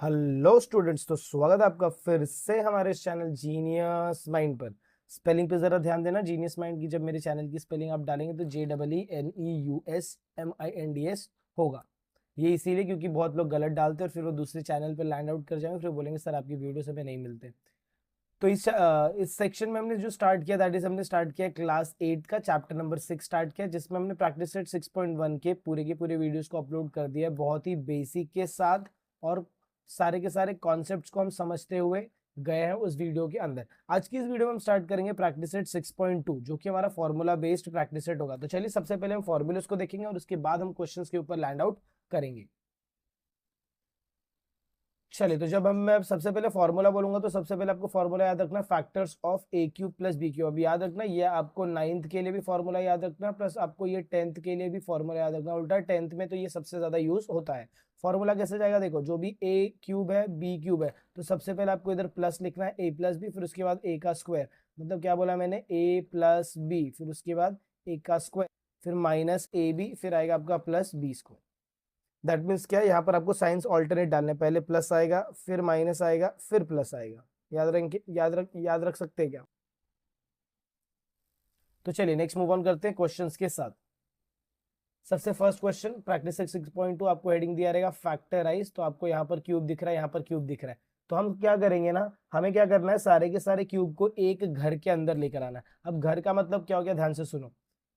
Hello students, तो स्वागत है आपका फिर से हमारे चैनल जीनियस माइंड पर। स्पेलिंग पे जरा ध्यान देना। जीनियस माइंड की जब मेरे चैनल की स्पेलिंग आप डालेंगे तो JEENEUSMINDS होगा। ये इसीलिए क्योंकि बहुत लोग गलत डालते हैं और फिर वो दूसरे चैनल पर लैंड आउट कर जाएंगे, फिर बोलेंगे सर आपकी वीडियो से हमें नहीं मिलते। तो इस सेक्शन में हमने जो स्टार्ट किया दैट इज हमने स्टार्ट किया क्लास 8 का चैप्टर नंबर 6 स्टार्ट किया, जिसमें हमने प्रैक्टिस सेट 6.1 के पूरे वीडियोस को अपलोड कर दिया है बहुत ही बेसिक के साथ। और सारे के सारे कॉन्सेप्ट्स को हम समझते हुए गए हैं उस वीडियो के अंदर। आज की इस वीडियो में हम स्टार्ट करेंगे प्रैक्टिस सेट 6.2, जो कि हमारा फॉर्मूला बेस्ड प्रैक्टिस सेट होगा। तो चलिए सबसे पहले हम फॉर्मूले को देखेंगे और उसके बाद हम क्वेश्चंस के ऊपर लैंड आउट करेंगे। चलिए, तो जब मैं सबसे पहले फॉर्मूला बोलूंगा तो सबसे पहले आपको फॉर्मूला याद रखना factors of a cube plus b cube. अब याद रखना ये आपको 9th के लिए भी फॉर्मूला याद रखना, प्लस आपको ये 10th के लिए भी फॉर्मूला याद रखना। उल्टा 10th में तो ये सबसे ज्यादा यूज होता है। फॉर्मूला कैसे जाएगा, देखो जो भी ए क्यूब है बी क्यूब है तो सबसे पहले आपको इधर प्लस लिखना है ए प्लस बी, फिर उसके बाद ए का स्क्वायर। मतलब क्या बोला मैंने, ए प्लस बी, फिर उसके बाद ए का स्क्वायर, फिर माइनस ए बी, फिर आएगा आपका plus b square. That means क्या है, यहाँ पर आपको साइंस ऑल्टरनेट डालने, पहले प्लस आएगा फिर माइनस आएगा फिर प्लस आएगा। याद रख सकते हैं क्या? तो चलिए नेक्स्ट मूव ऑन करते हैं क्वेश्चंस के साथ। सबसे फर्स्ट क्वेश्चन प्रैक्टिस 6.2, आपको हेडिंग दिया रहेगा फैक्टराइज। तो आपको यहाँ पर क्यूब दिख रहा है, यहाँ पर क्यूब दिख रहा है। तो हम क्या करेंगे ना, हमें क्या करना है, सारे के सारे क्यूब को एक घर के अंदर लेकर आना है। अब घर का मतलब क्या हो गया, ध्यान से सुनो।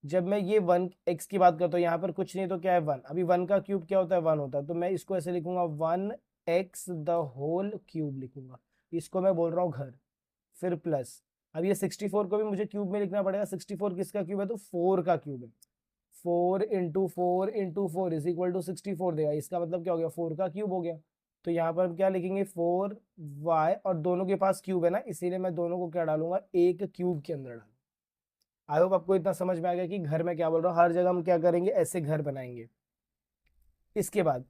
जब मैं ये 1x की बात करता हूँ, यहाँ पर कुछ नहीं तो क्या है 1। अभी 1 का क्यूब क्या होता है, 1 होता है। तो मैं इसको ऐसे लिखूंगा 1x द होल क्यूब लिखूंगा। इसको मैं बोल रहा हूँ घर। फिर प्लस, अब ये 64 को भी मुझे क्यूब में लिखना पड़ेगा। 64 किसका क्यूब है, तो 4 का क्यूब है। 4 इंटू 4 इज इक्वल टू 64 देगा। इसका मतलब क्या हो गया, 4 का क्यूब हो गया। तो यहाँ पर हम क्या लिखेंगे 4y, और दोनों के पास क्यूब है ना, इसीलिए मैं दोनों को क्या डालूंगा, एक क्यूब के अंदर डालूंगा। आई होप आपको इतना समझ में आ गया कि घर में क्या बोल रहा हूँ। हर जगह हम क्या करेंगे, ऐसे घर बनाएंगे। इसके बाद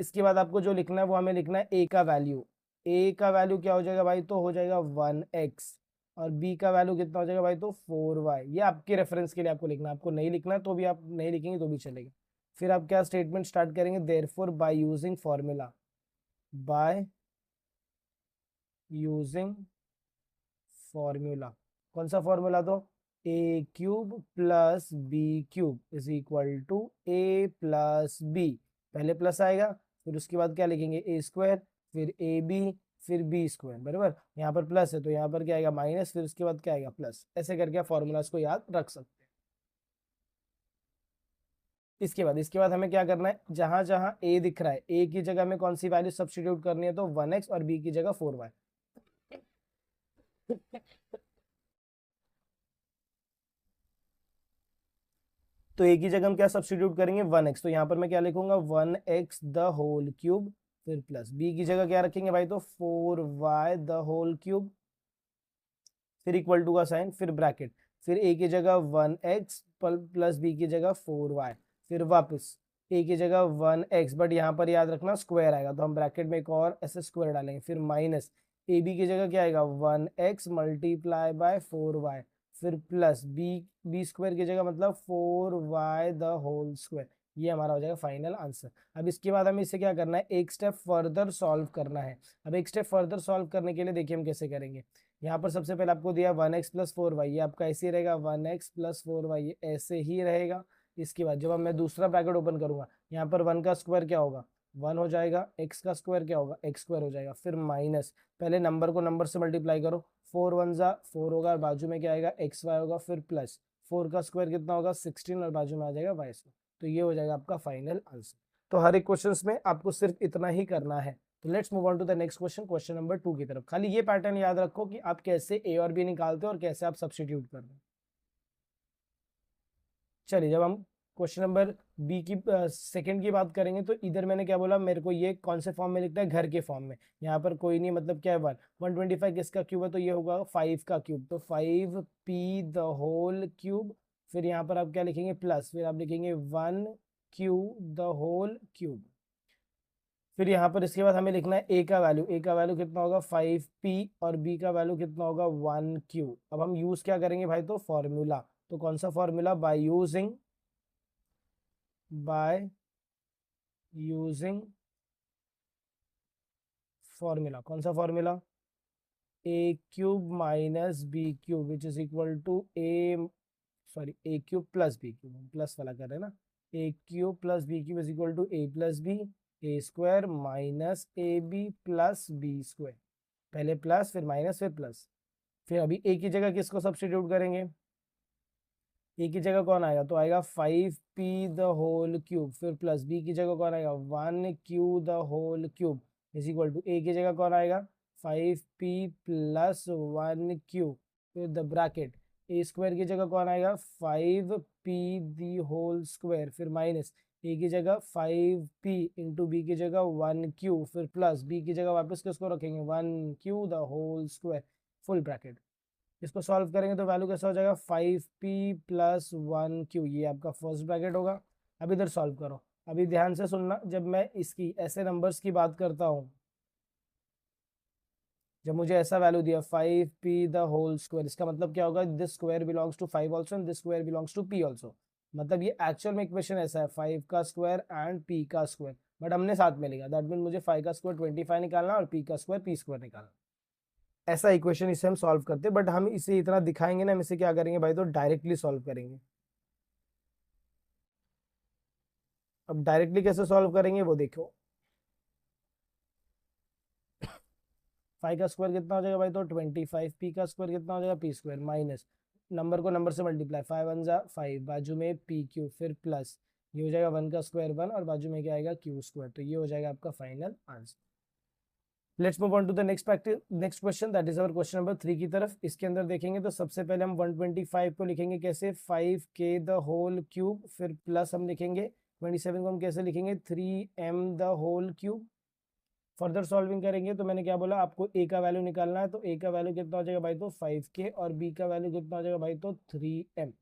इसके बाद आपको जो लिखना है वो हमें लिखना है ए का वैल्यू। ए का वैल्यू क्या हो जाएगा भाई, तो हो जाएगा 1x। और बी का वैल्यू कितना हो जाएगा भाई, तो 4y। ये आपके रेफरेंस के लिए आपको लिखना है, आपको नहीं लिखना है तो भी आप नहीं लिखेंगे तो भी चलेगा। फिर आप क्या स्टेटमेंट स्टार्ट करेंगे, therefore by using formula, by using formula. कौन सा फॉर्मूला, तो a cube plus b cube is equal to a plus b. पहले प्लस आएगा, फिर उसके बाद क्या लिखेंगे, ए स्क्वायर, फिर ए बी, फिर बी स्क्वायर। बराबर, यहाँ पर प्लस है तो यहाँ पर क्या आएगा माइनस, फिर उसके बाद क्या आएगा प्लस। ऐसे करके फॉर्मूलाज को याद रख सकते हैं। इसके बाद हमें क्या करना है, जहां जहां ए दिख रहा है ए की जगह में कौन सी वैल्यू सब्स्टिट्यूट करनी है, तो 1x, और बी की जगह 4y। तो ए की जगह हम क्या सब्स्टिट्यूट करेंगे, 1x। तो यहाँ पर मैं क्या लिखूंगा, 1x द होल क्यूब। फिर प्लस बी की जगह क्या रखेंगे भाई, तो 4y द होल क्यूब। फिर इक्वल टू का साइन, फिर ब्रैकेट, फिर ए की जगह 1x प्लस बी की जगह 4y। फिर वापस ए की जगह 1x, बट यहाँ पर याद रखना स्क्वायर आएगा तो हम ब्रैकेट में एक और ऐसे स्क्वायर डालेंगे। फिर माइनस ए बी की जगह क्या आएगा, 1x मल्टीप्लाई बाय 4y। फिर प्लस बी बी स्क्वायर की जगह मतलब 4y द होल स्क्वायर। ये हमारा हो जाएगा फाइनल आंसर। अब इसके बाद हमें इसे क्या करना है, एक स्टेप फर्दर सॉल्व करना है। अब एक स्टेप फर्दर सॉल्व करने के लिए देखिए हम कैसे करेंगे। यहाँ पर सबसे पहले आपको दिया 1x प्लस 4y, ये आपका ऐसे ही रहेगा 1x प्लस 4y, ये ऐसे ही रहेगा। इसके बाद जब अब मैं दूसरा ब्रैकेट ओपन करूंगा, यहाँ पर 1 का स्क्वायर क्या होगा, 1 हो जाएगा। x का स्क्वायर क्या होगा, x स्क्वायर हो जाएगा। फिर माइनस, पहले नंबर को नंबर से मल्टीप्लाई करो, 4 1 जा 4 होगा, और बाजू में क्या आएगा एक्स वाई होगा। फिर प्लस 4 का स्क्वायर कितना होगा 16, और बाजू में आ जाएगा वाई स्क्वायर। तो ये हो जाएगा आपका फाइनल आंसर। तो हर एक क्वेश्चन में आपको सिर्फ इतना ही करना है। तो let's move on to the next question, question number 2 की तरफ। खाली ये पैटर्न याद रखो कि आप कैसे ए और बी निकालते हो और कैसे आप सब्स्टिट्यूट कर रहे हो। चलिए, जब हम क्वेश्चन नंबर बी की सेकंड की बात करेंगे तो इधर मैंने क्या बोला, मेरे को ये कौन से फॉर्म में लिखना है, घर के फॉर्म में। यहाँ पर कोई नहीं, मतलब क्या है 125 किसका क्यूब है, तो ये होगा 5 का क्यूब, तो 5p द होल क्यूब। फिर यहाँ पर आप क्या लिखेंगे, प्लस, फिर आप लिखेंगे 1q द होल क्यूब। फिर यहाँ पर इसके बाद हमें लिखना है ए का वैल्यू कितना होगा 5p, और बी का वैल्यू कितना होगा 1q। अब हम यूज क्या करेंगे भाई, तो फॉर्मूला। तो कौन सा फॉर्मूला, बाय यूजिंग फॉर्मूला, कौन सा formula, a cube minus b cube which is equal to a cube plus b cube, plus वाला कर रहे हैं ना, a cube plus b cube is equal to a plus b, a square minus a b plus b square, पहले plus फिर minus फिर plus. फिर अभी ए की जगह किसको सब्स्टिट्यूट करेंगे, ए की जगह कौन आएगा, तो आएगा 5p द होल क्यूब, फिर प्लस बी की जगह कौन आएगा 1q the whole cube is equal to a की जगह कौन आएगा 5p प्लस 1q, फिर द ब्रैकेट ए स्क्वायर की जगह कौन आएगा 5p द होल स्क्वायर, फिर माइनस ए की जगह 5p इंटू बी की जगह 1q, फिर प्लस बी की जगह वापस किसको रखेंगे 1q the whole square, full bracket. इसको सॉल्व करेंगे तो वैल्यू कैसा हो जाएगा 5p प्लस 1q, ये आपका फर्स्ट ब्रैकेट होगा। अब इधर सॉल्व करो, अभी ध्यान से सुनना, जब मैं इसकी ऐसे नंबर्स की बात करता हूँ, जब मुझे ऐसा वैल्यू दिया 5p द होल स्क्वायर, इसका मतलब क्या होगा, this square belongs to 5 also and this square belongs to p also, मतलब ये एक्चुअल में इक्वेशन ऐसा है 5 का स्क्वायर एंड p का स्क्वायर, बट हमने साथ में लिखा, दैट मीन मुझे 5 का स्क्वायर 25 निकालना और p का स्क्वायर p स्क्वायर निकालना, ऐसा इक्वेशन इसे हम सॉल्व करते हैं। बट हम इसे इतना दिखाएंगे ना, हम इसे क्या करेंगे भाई, तो डायरेक्टली सॉल्व करेंगे। अब डायरेक्टली कैसे सॉल्व करेंगे वो देखो, 5 का स्क्वायर कितना हो जाएगा भाई, तो 25, p का स्क्वायर कितना हो जाएगा p स्क्वायर, माइनस नंबर को नंबर से मल्टीप्लाई 5 1 जा 5, बाजू में p क्यूब, फिर प्लस ये हो जाएगा 1 का स्क्वायर 1 और बाजू में क्या आएगा q स्क्वायर, तो ये हो जाएगा आपका final answer. Let's move on to the next question, that is our question number 3 की तरफ। इसके अंदर देखेंगे तो सबसे पहले हम 125 को लिखेंगे कैसे, 5k द होल क्यूब, फिर प्लस हम लिखेंगे 27 को हम कैसे लिखेंगे 3m the whole cube. Further solving करेंगे तो मैंने क्या बोला, आपको a का वैल्यू निकालना है, तो a का वैल्यू कितना हो जाएगा भाई, तो 5k, और b का वैल्यू कितना हो जाएगा भाई, तो 3m।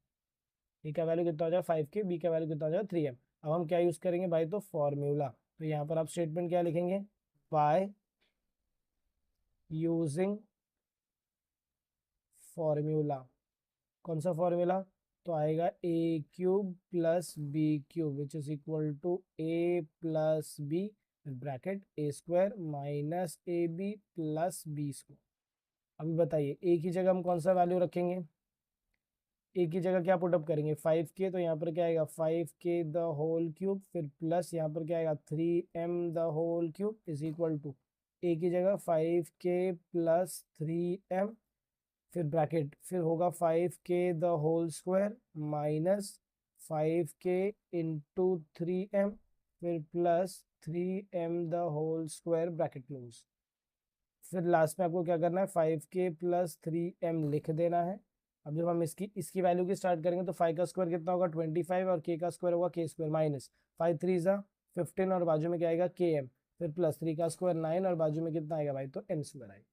a का वैल्यू कितना हो जाएगा 5k, b का वैल्यू कितना हो जाएगा 3m। अब हम क्या यूज करेंगे भाई, तो फॉर्मूला, तो यहाँ पर आप स्टेटमेंट क्या लिखेंगे, बाय यूजिंग फॉर्मूला, कौन सा फॉर्मूला, तो आएगा a cube plus b cube which is equal to a plus b bracket a square minus a b plus b square. अभी बताइए ए की जगह हम कौन सा वैल्यू रखेंगे, ए की जगह क्या पुटअप करेंगे 5k, तो यहाँ पर क्या आएगा 5k द होल क्यूब, फिर प्लस यहाँ पर क्या आएगा 3m the whole cube is equal to a की जगह 5k प्लस 3m, फिर ब्रैकेट, फिर होगा 5k the whole square minus 5k into 3m, फिर plus 3m the whole square bracket close. फिर लास्ट में आपको क्या करना है 5k प्लस 3m लिख देना है। अब जब हम इसकी वैल्यू की स्टार्ट करेंगे तो 5 का स्क्वायर कितना होगा 25 और k का स्क्वायर होगा k स्क्वायर माइनस 5 3 ज़ा 15 और बाजू में क्या आएगा km, फिर प्लस 3 का स्क्वायर 9 और बाजू में कितना आएगा भाई, तो m स्क्वायर आएगा।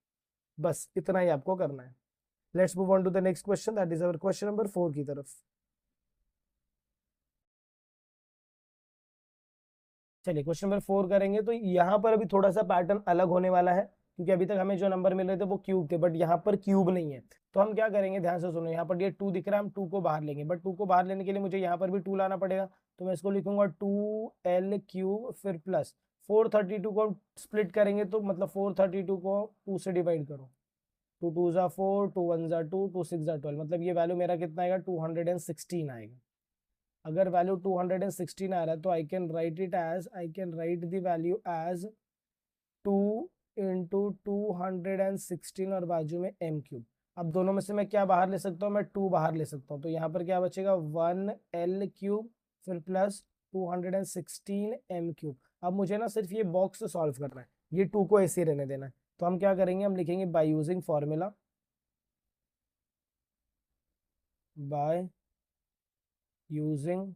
बस इतना ही आपको करना है। Let's move on to the next question, that is our question number 4 की तरफ। चलिए क्वेश्चन नंबर 4 करेंगे, तो यहाँ पर अभी थोड़ा सा पैटर्न अलग होने वाला है, क्योंकि अभी तक हमें जो नंबर मिल रहे थे वो क्यूब थे, बट यहाँ पर क्यूब नहीं है। तो हम क्या करेंगे, ध्यान से सुनो, यहाँ पर ये 2 दिख रहा है, हम 2 को बाहर लेंगे, बट 2 को बाहर लेने के लिए मुझे यहाँ पर भी 2 लाना पड़ेगा, तो मैं इसको लिखूंगा 2l क्यूब, फिर प्लस 432 को स्प्लिट करेंगे, तो मतलब 432 को 2 से डिवाइड करो, 2 2 ज़ा 4, 2 1 ज़ा 2, 2 6 ज़ा 12, मतलब ये वैल्यू मेरा कितना आएगा 216 आएगा। अगर वैल्यू 216 आ रहा है तो I can write the value as 2 into 216 और बाजू में m क्यूब। अब दोनों में से मैं क्या बाहर ले सकता हूँ, मैं 2 बाहर ले सकता हूँ, तो यहाँ पर क्या बचेगा 1l क्यूब, फिर प्लस 216 m क्यूब। अब मुझे ना सिर्फ ये बॉक्स सॉल्व करना है, ये 2 को ऐसे रहने देना है, तो हम क्या करेंगे, हम लिखेंगे by using formula, by using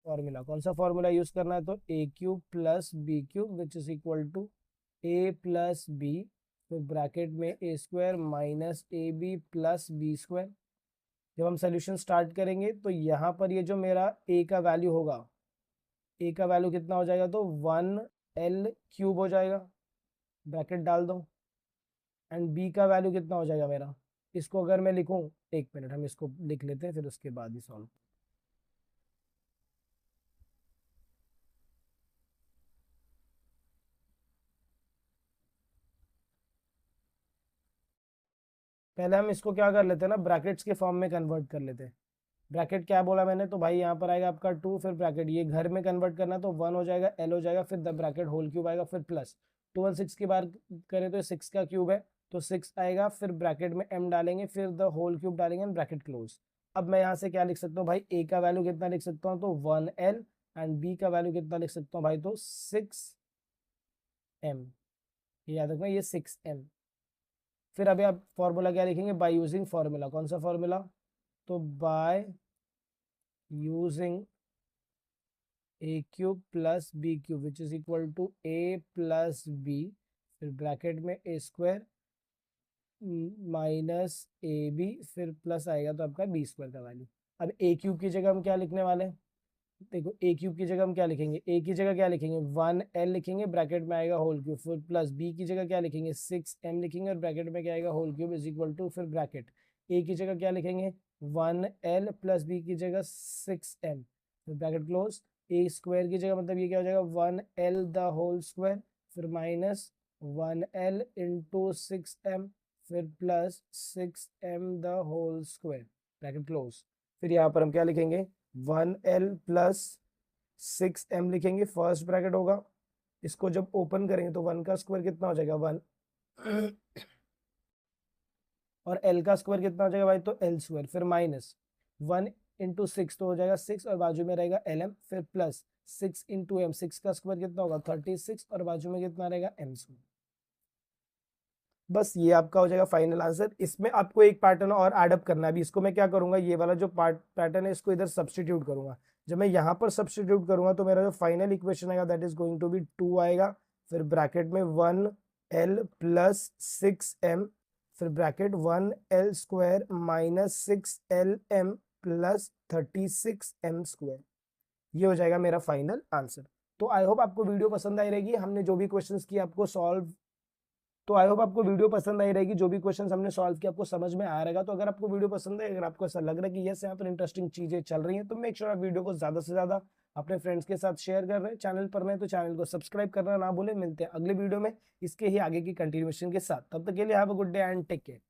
formula, कौन सा फॉर्मूला यूज करना है, तो a cube plus b cube which is equal to a plus b, फिर ब्रैकेट में a square minus a b plus b square. जब हम सोल्यूशन स्टार्ट करेंगे तो यहाँ पर ये जो मेरा ए का वैल्यू होगा, ए का वैल्यू कितना हो जाएगा, तो 1l क्यूब हो जाएगा, ब्रैकेट डाल दो, एंड बी का वैल्यू कितना हो जाएगा मेरा, इसको अगर मैं लिखूं, एक मिनट हम इसको लिख लेते हैं फिर उसके बाद ही सॉल्व। पहले हम इसको क्या कर लेते हैं ना, ब्रैकेट्स के फॉर्म में कन्वर्ट कर लेते हैं। ब्रैकेट क्या बोला मैंने, तो भाई यहाँ पर आएगा आपका 2, फिर ब्रैकेट ये घर में कन्वर्ट करना तो 1 हो जाएगा, एल हो जाएगा, फिर द ब्रैकेट होल क्यूब आएगा, फिर प्लस 2 और 6 की बार करें तो 6 का क्यूब है तो 6 आएगा, फिर ब्रैकेट में m डालेंगे, फिर द होल क्यूब डालेंगे, ब्रैकेट क्लोज। अब मैं यहाँ से क्या लिख सकता हूँ भाई, a का वैल्यू कितना लिख सकता हूँ, तो 1l, एंड b का वैल्यू कितना लिख सकता हूँ भाई, तो 6m। ये याद रखना, ये 6m। फिर अभी आप फॉर्मूला क्या लिखेंगे, बाय यूजिंग फॉर्मूला। कौन सा फॉर्मूला, तो by using a cube plus b cube which is equal to a plus b, फिर ब्रैकेट में a square minus a b, फिर प्लस आएगा तो आपका बी स्क्वायर का वैल्यू। अब ए क्यूब की जगह हम क्या लिखने वाले हैं, देखो ए क्यूब की जगह हम क्या लिखेंगे, ए की जगह क्या लिखेंगे 1l लिखेंगे, ब्रैकेट में आएगा होल क्यूब, फिर प्लस बी की जगह क्या लिखेंगे 6m लिखेंगे, और ब्रैकेट में क्या आएगा whole cube is equal to, फिर ब्रैकेट ए की जगह क्या लिखेंगे 1l प्लस बी की जगह 6m, फिर ब्रैकेट क्लोज। ए स्क्वायर की जगह मतलब ये क्या हो जाएगा 1l द होल स्क्वायर, फिर माइनस 1l इंटू 6m, फिर plus 6m the whole square, bracket close. फिर यहाँ पर हम क्या लिखेंगे 1l प्लस 6m लिखेंगे, फर्स्ट ब्रैकेट होगा, इसको जब ओपन करेंगे तो 1 का स्क्वायर कितना हो जाएगा 1 और l का स्क्वायर कितना हो जाएगा भाई, तो l स्क्वायर, फिर माइनस 1 इंटू 6 तो हो जाएगा 6, और बाजू में रहेगा lm, फिर प्लस 6 इंटू m, 6 का स्क्वायर कितना होगा 36, और बाजू में कितना रहेगा m स्क्वायर। बस ये आपका हो जाएगा फाइनल आंसर। इसमें आपको एक पैटर्न और एडअप करना है। अभी इसको मैं क्या करूंगा, ये वाला जो पैटर्न है इसको इधर सब्सटीट्यूट करूंगा। जब मैं यहाँ पर सब्सटीट्यूट करूंगा तो मेरा जो फाइनल इक्वेशन आएगा that is going to be 2 आएगा, फिर ब्रैकेट में 1l प्लस 6m, फिर bracket 1l square minus 6lm plus 36m square. ये हो जाएगा मेरा फाइनल आंसर। तो आई होप आपको वीडियो पसंद आई रहेगी। हमने जो भी क्वेश्चंस किए आपको सॉल्व, तो आई होप आपको वीडियो पसंद आई रहेगी। जो भी क्वेश्चंस हमने सॉल्व किया आपको समझ में आ रहेगा। तो अगर आपको वीडियो पसंद है, अगर आपको ऐसा लग रहा है कि यस यहाँ पर इंटरेस्टिंग चीजें चल रही हैं, तो मेक श्योर आप वीडियो को ज्यादा से ज्यादा अपने फ्रेंड्स के साथ शेयर कर रहे हैं। चैनल पर नए तो चैनल को सब्सक्राइब करना ना भूलें। मिलते हैं अगले वीडियो में इसके ही आगे की कंटिन्यूएशन के साथ। तब तक के लिए have a good day and take care.